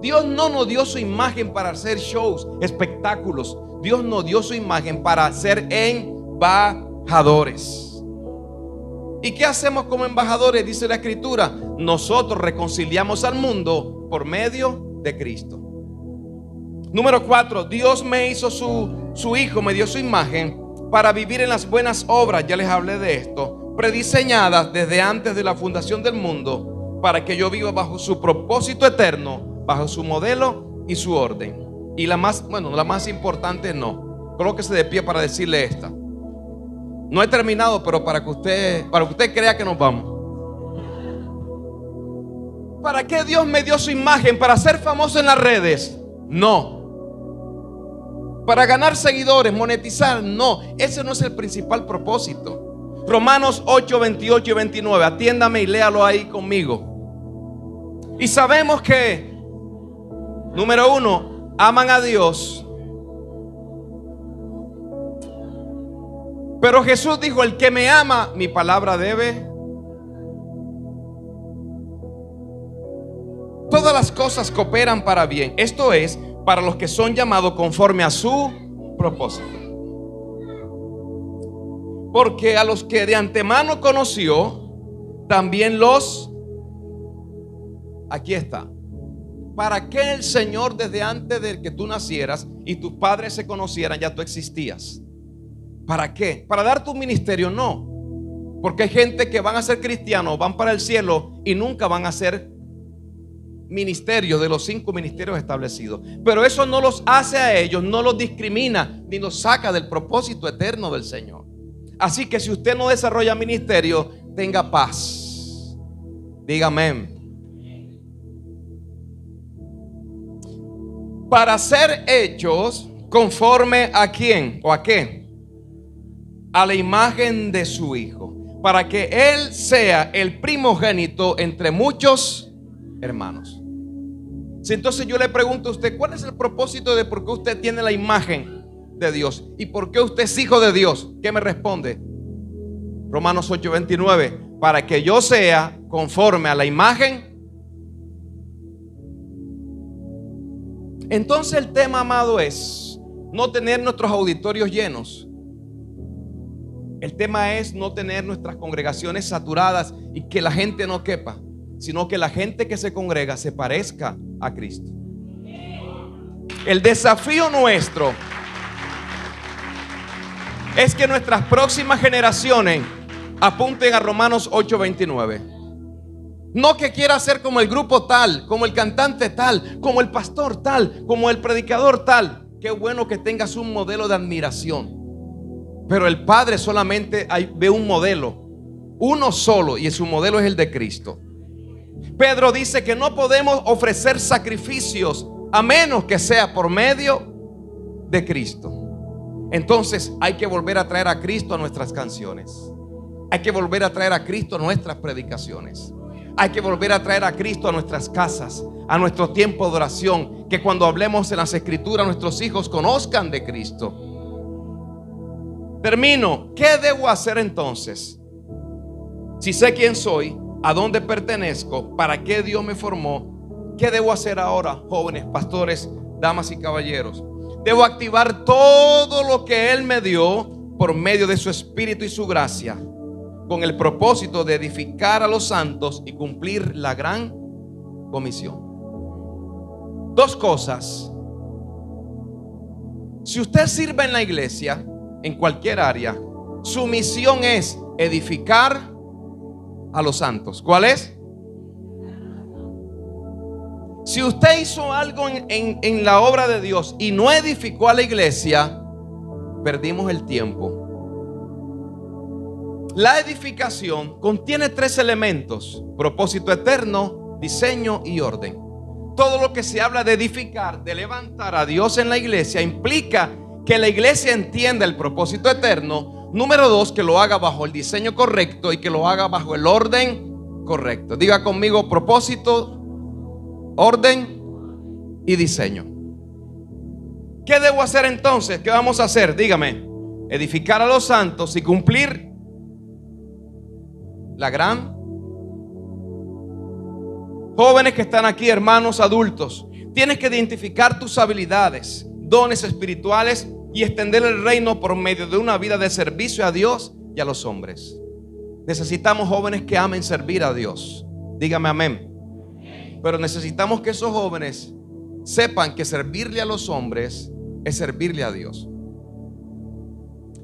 Dios no nos dio su imagen para hacer shows, espectáculos. Dios nos dio su imagen para ser embajadores. ¿Y qué hacemos como embajadores? Dice la Escritura: nosotros reconciliamos al mundo por medio de Cristo. Número 4, Dios me hizo su hijo, me dio su imagen para vivir en las buenas obras. Ya les hablé de esto, prediseñadas desde antes de la fundación del mundo, para que yo viva bajo su propósito eterno, bajo su modelo y su orden. Y la más importante no. Colóquese de pie para decirle esta. No he terminado, pero para que usted crea que nos vamos. ¿Para qué Dios me dio su imagen? ¿Para ser famoso en las redes? No. ¿Para ganar seguidores, monetizar? No. Ese no es el principal propósito. Romanos 8, 28 y 29. Atiéndame y léalo ahí conmigo. Y sabemos que, número 1, aman a Dios. Pero Jesús dijo: el que me ama, mi palabra debe. Todas las cosas cooperan para bien. Esto es, para los que son llamados conforme a su propósito. Porque a los que de antemano conoció, también aquí está. ¿Para qué el Señor desde antes de que tú nacieras y tus padres se conocieran, ya tú existías? ¿Para qué? ¿Para dar tu ministerio? No. Porque hay gente que van a ser cristianos, van para el cielo y nunca van a ser ministerios de los 5 ministerios establecidos. Pero eso no los hace a ellos, no los discrimina ni los saca del propósito eterno del Señor. Así que si usted no desarrolla ministerio, tenga paz. Diga amén. Para ser hechos conforme a quién o a qué, a la imagen de su Hijo, para que Él sea el primogénito entre muchos hermanos. Si entonces yo le pregunto a usted, ¿cuál es el propósito de por qué usted tiene la imagen de Dios y por qué usted es hijo de Dios? ¿Qué me responde? Romanos 8, 29. Para que yo sea conforme a la imagen. Entonces el tema, amado, es no tener nuestros auditorios llenos. El tema es no tener nuestras congregaciones saturadas y que la gente no quepa, sino que la gente que se congrega se parezca a Cristo. El desafío nuestro es que nuestras próximas generaciones apunten a Romanos 8:29. No que quiera ser como el grupo tal, como el cantante tal, como el pastor tal, como el predicador tal. Qué bueno que tengas un modelo de admiración, pero el Padre solamente ve un modelo, uno solo, y su modelo es el de Cristo. Pedro dice que no podemos ofrecer sacrificios a menos que sea por medio de Cristo. Entonces hay que volver a traer a Cristo a nuestras canciones. Hay que volver a traer a Cristo a nuestras predicaciones. Hay que volver a traer a Cristo a nuestras casas, a nuestro tiempo de oración. Que cuando hablemos en las Escrituras, nuestros hijos conozcan de Cristo. Termino. ¿Qué debo hacer entonces? Si sé quién soy, a dónde pertenezco, para qué Dios me formó, ¿qué debo hacer ahora, jóvenes, pastores, damas y caballeros? Debo activar todo lo que Él me dio por medio de su Espíritu y su gracia, con el propósito de edificar a los santos y cumplir la gran comisión. 2 cosas. Si usted sirve en la iglesia, en cualquier área, su misión es edificar a los santos. ¿Cuál es? Si usted hizo algo en la obra de Dios y no edificó a la iglesia, perdimos el tiempo. La edificación contiene 3 elementos: propósito eterno, diseño y orden. Todo lo que se habla de edificar, de levantar a Dios en la iglesia, implica que la iglesia entienda el propósito eterno. Número 2, que lo haga bajo el diseño correcto y que lo haga bajo el orden correcto. Diga conmigo: propósito, orden y diseño. ¿Qué debo hacer entonces? ¿Qué vamos a hacer? Dígame. Edificar a los santos y cumplir la gran. Jóvenes que están aquí, hermanos adultos, tienes que identificar tus habilidades, dones espirituales y extender el reino por medio de una vida de servicio a Dios y a los hombres. Necesitamos jóvenes que amen servir a Dios. Dígame amén. Pero necesitamos que esos jóvenes sepan que servirle a los hombres es servirle a Dios.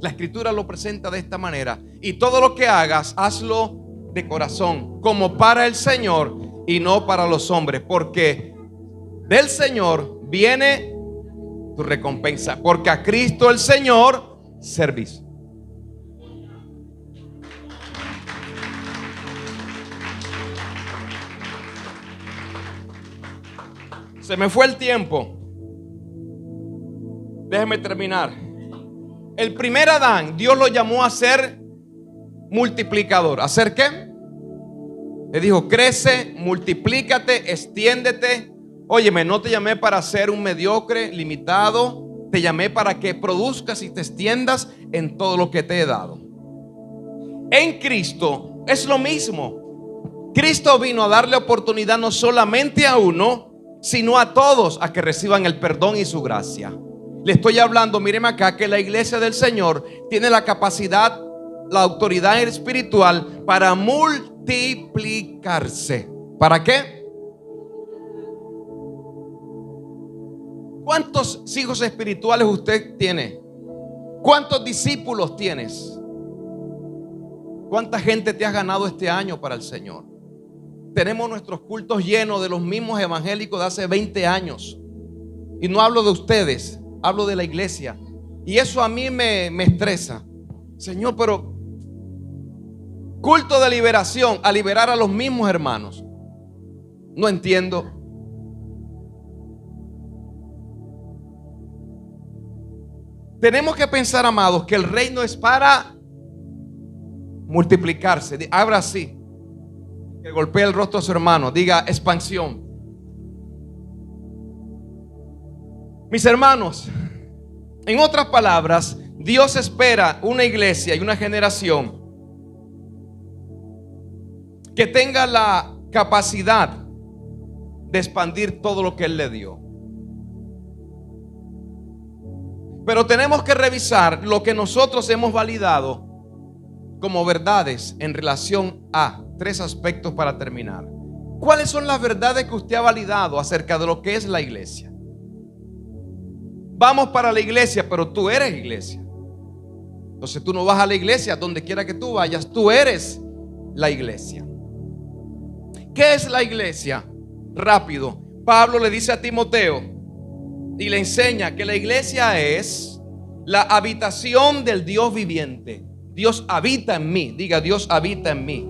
La escritura lo presenta de esta manera: y todo lo que hagas, hazlo de corazón, como para el Señor y no para los hombres, porque del Señor viene tu recompensa, porque a Cristo el Señor servís. Se me fue el tiempo. Déjeme terminar. El primer Adán, Dios lo llamó a ser multiplicador. ¿A ser qué? Le dijo: crece, multiplícate, extiéndete. Óyeme, no te llamé para ser un mediocre, limitado. Te llamé para que produzcas y te extiendas en todo lo que te he dado. En Cristo es lo mismo. Cristo vino a darle oportunidad no solamente a uno, sino a todos, a que reciban el perdón y su gracia. Le estoy hablando, míreme acá, que la iglesia del Señor tiene la capacidad, la autoridad espiritual para multiplicarse. ¿Para qué? ¿Cuántos hijos espirituales usted tiene? ¿Cuántos discípulos tienes? ¿Cuánta gente te has ganado este año para el Señor? Tenemos nuestros cultos llenos de los mismos evangélicos de hace 20 años. Y no hablo de ustedes, hablo de la iglesia. Y eso a mí me estresa. Señor, pero culto de liberación, a liberar a los mismos hermanos. No entiendo. Tenemos que pensar, amados, que el reino es para multiplicarse. Abra así, que golpee el rostro a su hermano, diga expansión. Mis hermanos, en otras palabras, Dios espera una iglesia y una generación que tenga la capacidad de expandir todo lo que Él le dio. Pero tenemos que revisar lo que nosotros hemos validado como verdades en relación a 3 aspectos para terminar. ¿Cuáles son las verdades que usted ha validado acerca de lo que es la iglesia? Vamos para la iglesia, pero tú eres iglesia. Entonces tú no vas a la iglesia, donde quiera que tú vayas, tú eres la iglesia. ¿Qué es la iglesia? Rápido, Pablo le dice a Timoteo y le enseña que la iglesia es la habitación del Dios viviente. Dios habita en mí. Diga: Dios habita en mí.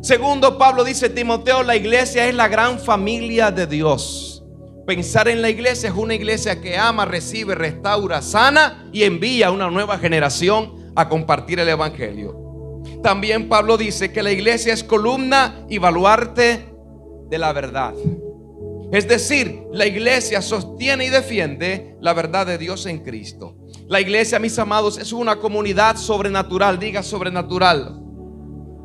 Segundo, Pablo dice: Timoteo, la iglesia es la gran familia de Dios. Pensar en la iglesia es una iglesia que ama, recibe, restaura, sana y envía a una nueva generación a compartir el evangelio. También Pablo dice que la iglesia es columna y baluarte de la verdad. Es decir, la iglesia sostiene y defiende la verdad de Dios en Cristo. La iglesia, mis amados, es una comunidad sobrenatural. Diga: sobrenatural.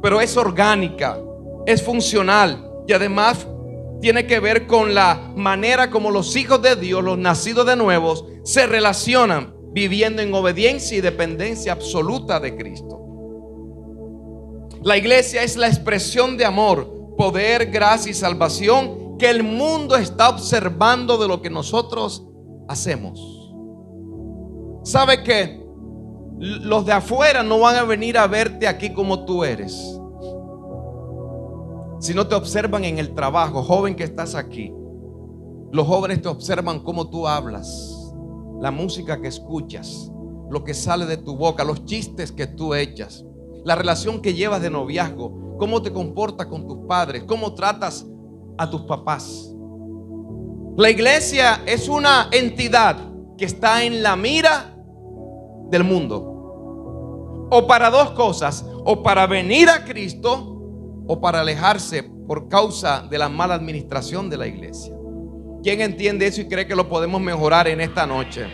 Pero es orgánica, es funcional y además tiene que ver con la manera como los hijos de Dios, los nacidos de nuevos, se relacionan viviendo en obediencia y dependencia absoluta de Cristo. La iglesia es la expresión de amor, poder, gracia y salvación que el mundo está observando de lo que nosotros hacemos. ¿Sabe qué? Los de afuera no van a venir a verte aquí como tú eres, si no te observan en el trabajo. Joven que estás aquí, los jóvenes te observan cómo tú hablas, la música que escuchas, lo que sale de tu boca, los chistes que tú echas, la relación que llevas de noviazgo, cómo te comportas con tus padres, cómo tratas a tus papás. La iglesia es una entidad que está en la mira del mundo, o para 2 cosas: o para venir a Cristo, o para alejarse por causa de la mala administración de la iglesia. ¿Quién entiende eso y cree que lo podemos mejorar en esta noche?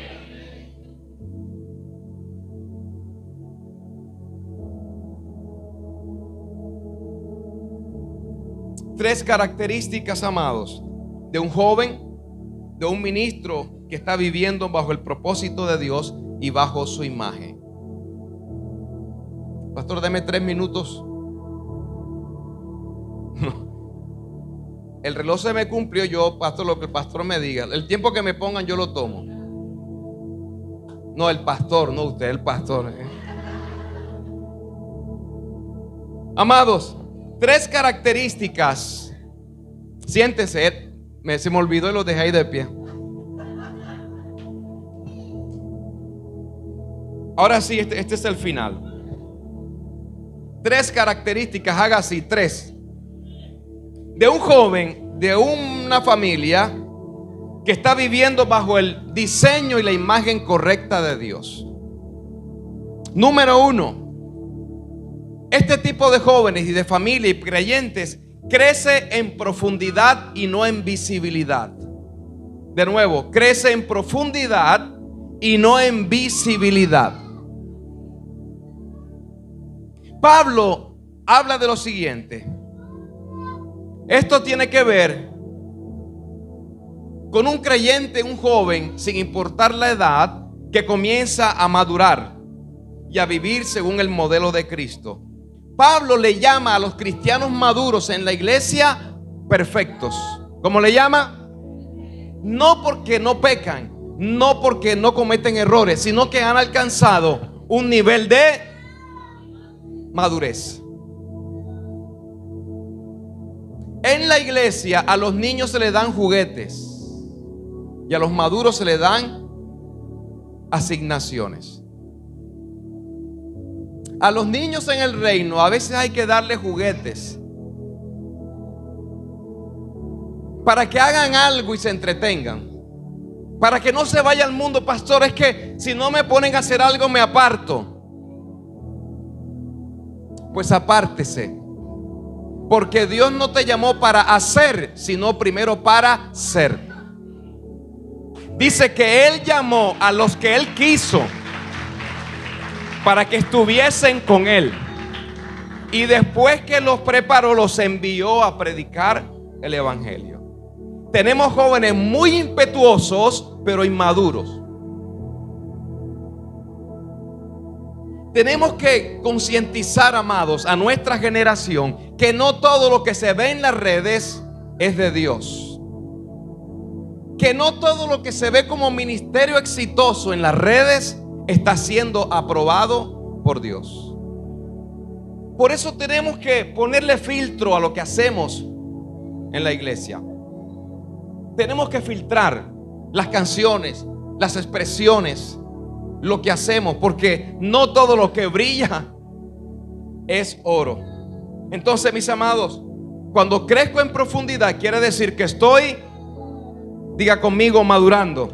Tres características, amados, de un joven, de un ministro que está viviendo bajo el propósito de Dios y bajo su imagen. Pastor, deme 3 minutos. El reloj se me cumplió, yo paso lo que el pastor me diga. El tiempo que me pongan yo lo tomo. No, el pastor, no usted, el pastor. Amados, 3 características. Siéntese, se me olvidó y lo dejé ahí de pie. Ahora sí, este es el final. 3 características, haga así, 3. De un joven, de una familia que está viviendo bajo el diseño y la imagen correcta de Dios. Número 1. Este tipo de jóvenes y de familia y creyentes crece en profundidad y no en visibilidad. De nuevo, crece en profundidad y no en visibilidad. Pablo habla de lo siguiente. Esto tiene que ver con un creyente, un joven, sin importar la edad, que comienza a madurar y a vivir según el modelo de Cristo. Pablo le llama a los cristianos maduros en la iglesia perfectos. ¿Cómo le llama? No porque no pecan, no porque no cometen errores, sino que han alcanzado un nivel de madurez. En la iglesia a los niños se les dan juguetes y a los maduros se les dan asignaciones. A los niños en el reino a veces hay que darles juguetes para que hagan algo y se entretengan, para que no se vaya al mundo. Pastor, es que si no me ponen a hacer algo me aparto. Pues apártese, porque Dios no te llamó para hacer, sino primero para ser. Dice que Él llamó a los que Él quiso para que estuviesen con Él, y después que los preparó, los envió a predicar el evangelio. Tenemos jóvenes muy impetuosos pero inmaduros. Tenemos que concientizar, amados, a nuestra generación que no todo lo que se ve en las redes es de Dios. Que no todo lo que se ve como ministerio exitoso en las redes está siendo aprobado por Dios. Por eso tenemos que ponerle filtro a lo que hacemos en la iglesia. Tenemos que filtrar las canciones, las expresiones, lo que hacemos, porque no todo lo que brilla es oro. Entonces, mis amados, cuando crezco en profundidad, quiere decir que estoy, diga conmigo, madurando.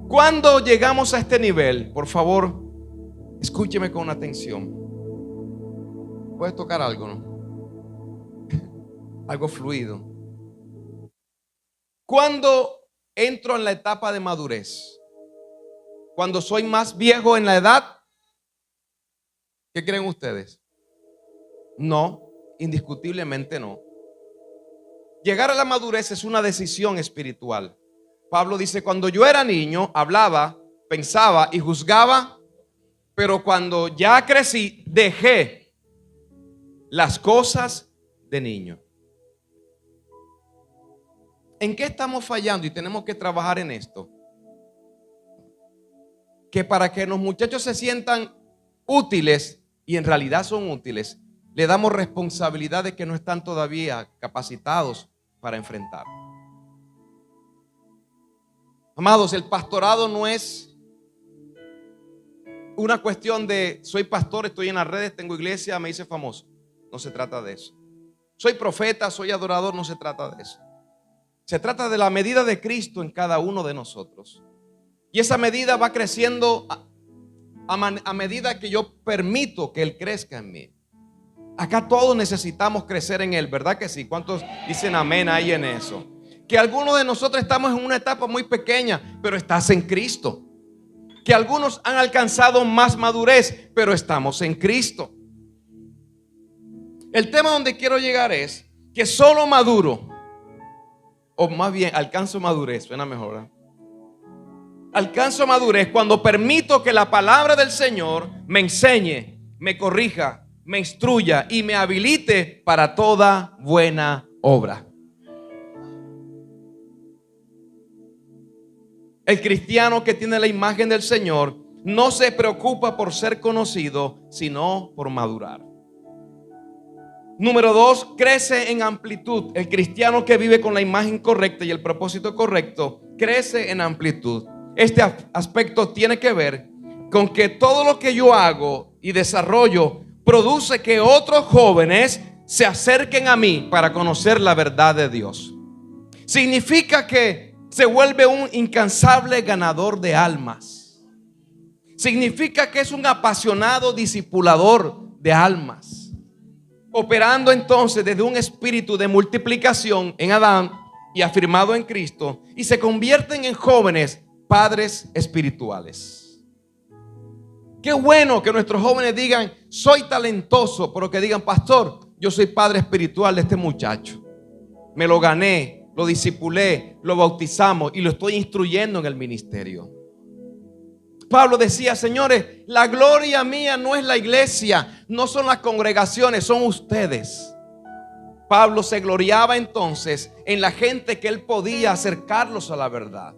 Cuando llegamos a este nivel, por favor, escúcheme con atención. ¿Puedes tocar algo, no? Algo fluido. Cuando entro en la etapa de madurez, cuando soy más viejo en la edad, ¿qué creen ustedes? No, indiscutiblemente no. Llegar a la madurez es una decisión espiritual. Pablo dice, cuando yo era niño, hablaba, pensaba y juzgaba, pero cuando ya crecí, dejé las cosas de niño. ¿En qué estamos fallando? Y tenemos que trabajar en esto. Que para que los muchachos se sientan útiles, y en realidad son útiles, le damos responsabilidad de que no están todavía capacitados para enfrentar. Amados, el pastorado no es una cuestión de soy pastor, estoy en las redes, tengo iglesia, me hice famoso. No se trata de eso. Soy profeta, soy adorador, no se trata de eso. Se trata de la medida de Cristo en cada uno de nosotros. Y esa medida va creciendo a medida que yo permito que Él crezca en mí. Acá todos necesitamos crecer en Él, ¿verdad que sí? ¿Cuántos dicen amén ahí en eso? Que algunos de nosotros estamos en una etapa muy pequeña, pero estás en Cristo. Que algunos han alcanzado más madurez, pero estamos en Cristo. El tema donde quiero llegar es que solo maduro, o más bien alcanzo madurez, suena mejor, ¿eh? Alcanzo madurez cuando permito que la palabra del Señor me enseñe, me corrija me instruya y me habilite para toda buena obra. El cristiano que tiene la imagen del Señor no se preocupa por ser conocido, sino por madurar. Número 2, crece en amplitud. El cristiano que vive con la imagen correcta y el propósito correcto, crece en amplitud. Este aspecto tiene que ver con que todo lo que yo hago y desarrollo produce que otros jóvenes se acerquen a mí para conocer la verdad de Dios. Significa que se vuelve un incansable ganador de almas. Significa que es un apasionado discipulador de almas, operando entonces desde un espíritu de multiplicación en Adán y afirmado en Cristo, y se convierten en jóvenes padres espirituales. Qué bueno que nuestros jóvenes digan: soy talentoso, pero que digan: pastor, yo soy padre espiritual de este muchacho. Me lo gané, lo discipulé, lo bautizamos y lo estoy instruyendo en el ministerio. Pablo decía: señores, la gloria mía no es la iglesia, no son las congregaciones, son ustedes. Pablo se gloriaba entonces en la gente que él podía acercarlos a la verdad.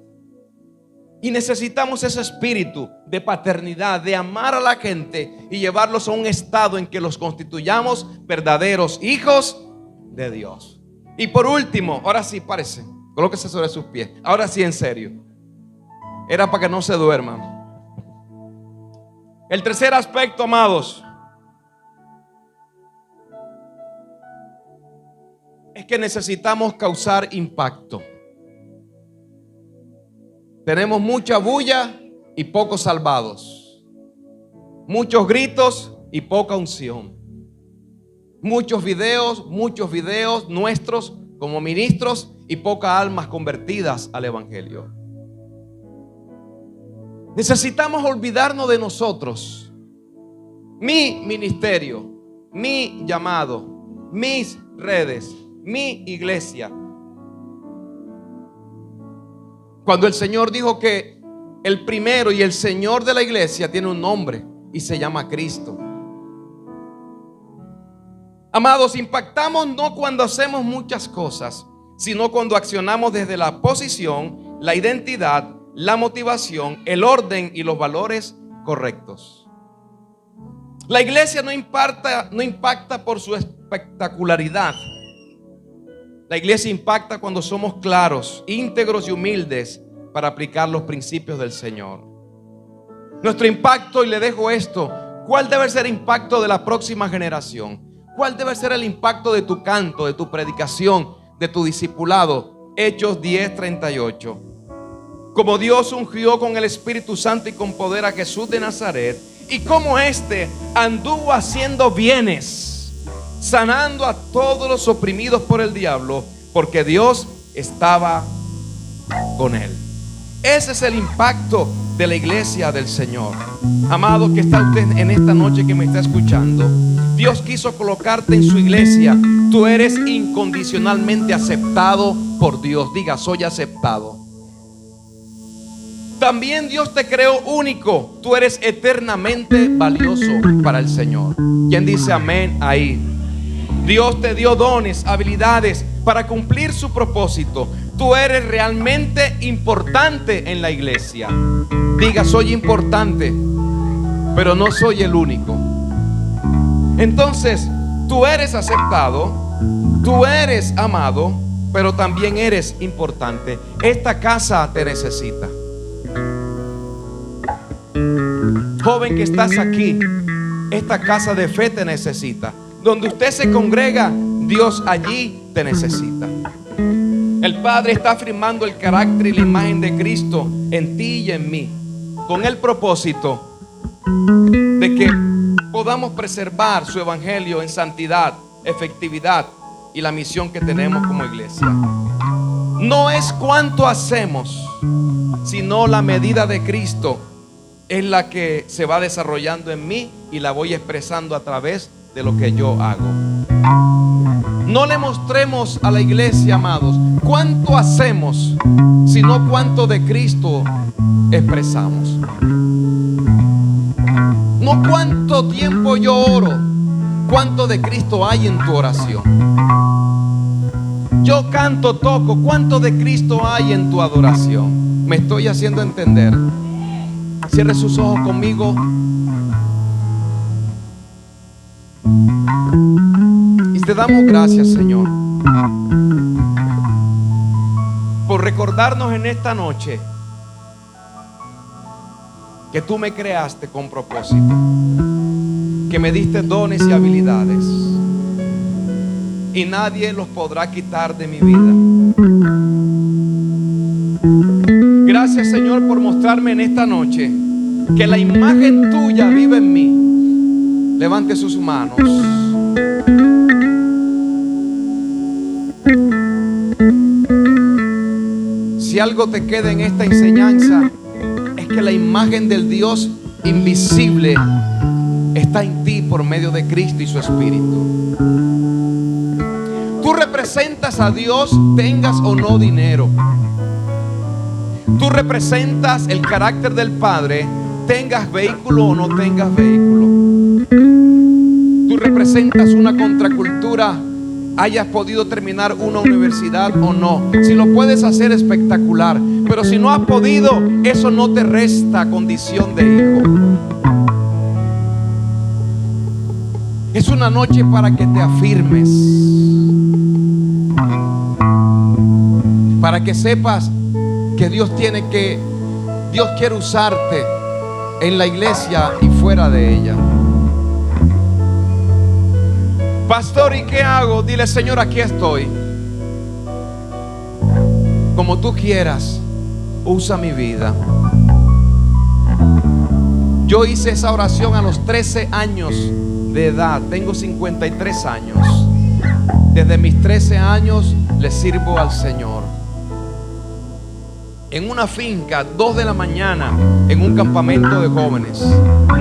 Y necesitamos ese espíritu de paternidad, de amar a la gente y llevarlos a un estado en que los constituyamos verdaderos hijos de Dios. Y por último, ahora sí, párese, colóquese sobre sus pies. Ahora sí, en serio. Era para que no se duerman. El tercer aspecto, amados, es que necesitamos causar impacto. Tenemos mucha bulla y pocos salvados, muchos gritos y poca unción, muchos videos nuestros como ministros y pocas almas convertidas al evangelio. Necesitamos olvidarnos de nosotros, mi ministerio, mi llamado, mis redes, mi iglesia. Cuando el Señor dijo que el primero y el Señor de la iglesia tiene un nombre y se llama Cristo. Amados, impactamos no cuando hacemos muchas cosas, sino cuando accionamos desde la posición, la identidad, la motivación, el orden y los valores correctos. La iglesia no impacta por su espectacularidad. La iglesia impacta cuando somos claros, íntegros y humildes para aplicar los principios del Señor. Nuestro impacto, y le dejo esto, ¿cuál debe ser el impacto de la próxima generación? ¿Cuál debe ser el impacto de tu canto, de tu predicación, de tu discipulado? Hechos 10:38. Como Dios ungió con el Espíritu Santo y con poder a Jesús de Nazaret, y como éste anduvo haciendo bienes, sanando a todos los oprimidos por el diablo, porque Dios estaba con él. Ese es el impacto de la iglesia del Señor. Amado, que está usted en esta noche, que me está escuchando, Dios quiso colocarte en su iglesia. Tú eres incondicionalmente aceptado por Dios. Diga: soy aceptado. También Dios te creó único. Tú eres eternamente valioso para el Señor. ¿Quién dice amén ahí? Dios te dio dones, habilidades para cumplir su propósito. Tú eres realmente importante en la iglesia. Diga: soy importante, pero no soy el único. Entonces, tú eres aceptado, tú eres amado, pero también eres importante. Esta casa te necesita. Joven que estás aquí, esta casa de fe te necesita. Donde usted se congrega, Dios allí te necesita. El Padre está afirmando el carácter y la imagen de Cristo en ti y en mí, con el propósito de que podamos preservar su evangelio en santidad, efectividad y la misión que tenemos como iglesia. No es cuánto hacemos, sino la medida de Cristo es la que se va desarrollando en mí y la voy expresando a través de lo que yo hago. No le mostremos a la iglesia, amados, cuánto hacemos, sino cuánto de Cristo expresamos. No cuánto tiempo yo oro, ¿Cuánto de Cristo hay en tu oración? Yo canto, toco. ¿Cuánto de Cristo hay en tu adoración? ¿Me estoy haciendo entender? Cierre sus ojos conmigo. Y te damos gracias, Señor, por recordarnos en esta noche que tú me creaste con propósito, que me diste dones y habilidades y nadie los podrá quitar de mi vida. Gracias, Señor, por mostrarme en esta noche que la imagen tuya vive en mí. Levante sus manos. Si algo te queda en esta enseñanza, es que la imagen del Dios invisible está en ti por medio de Cristo y su Espíritu. Tú representas a Dios, tengas o no dinero. Tú representas el carácter del Padre, tengas vehículo o no tengas vehículo. Tú representas una contracultura, hayas podido terminar una universidad o no. Si lo puedes hacer, espectacular. Pero si no has podido, eso no te resta condición de hijo. Es una noche para que te afirmes, para que sepas que Dios quiere usarte en la iglesia y fuera de ella. Pastor, ¿y qué hago? Dile: Señor, aquí estoy. Como tú quieras, usa mi vida. Yo hice esa oración a los 13 años de edad. Tengo 53 años. Desde mis 13 años le sirvo al Señor. En una finca, 2 de la mañana, en un campamento de jóvenes.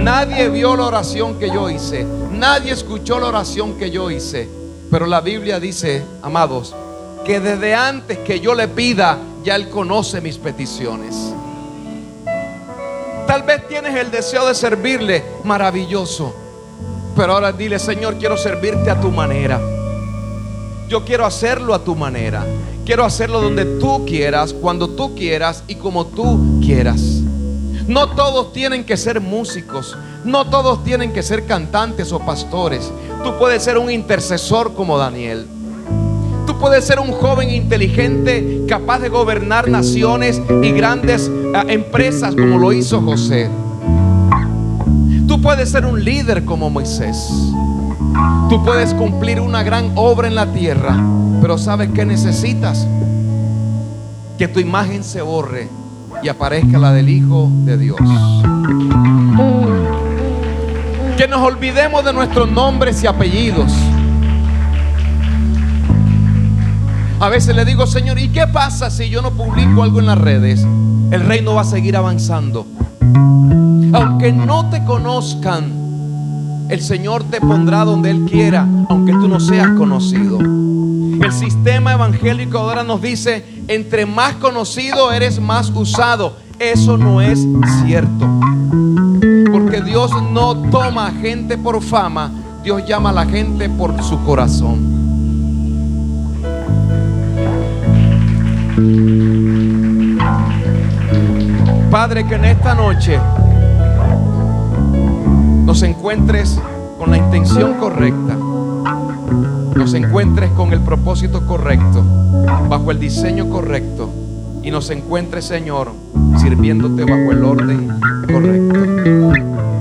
Nadie vio la oración que yo hice. Nadie escuchó la oración que yo hice. Pero la Biblia dice, amados, que desde antes que yo le pida, ya Él conoce mis peticiones. Tal vez tienes el deseo de servirle, maravilloso. Pero ahora dile: Señor, quiero servirte a tu manera. Yo quiero hacerlo a tu manera. Quiero hacerlo donde tú quieras, cuando tú quieras y como tú quieras. No todos tienen que ser músicos. No todos tienen que ser cantantes o pastores. Tú puedes ser un intercesor como Daniel. Tú puedes ser un joven inteligente, capaz de gobernar naciones y grandes empresas como lo hizo José. Tú puedes ser un líder como Moisés. Tú puedes cumplir una gran obra en la tierra. Pero ¿sabes qué necesitas? Que tu imagen se borre y aparezca la del Hijo de Dios. Que nos olvidemos de nuestros nombres y apellidos. A veces le digo: Señor, ¿y qué pasa si yo no publico algo en las redes? El reino va a seguir avanzando. Aunque no te conozcan, el Señor te pondrá donde Él quiera, aunque tú no seas conocido. El sistema evangélico ahora nos dice: entre más conocido eres, más usado. Eso no es cierto, porque Dios no toma a gente por fama. Dios llama a la gente por su corazón. Padre, que en esta noche nos encuentres con la intención correcta, nos encuentres con el propósito correcto, bajo el diseño correcto, y nos encuentres, Señor, sirviéndote bajo el orden correcto.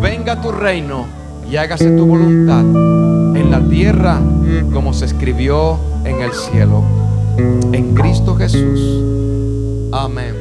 Venga tu reino y hágase tu voluntad en la tierra como se escribió en el cielo. En Cristo Jesús. Amén.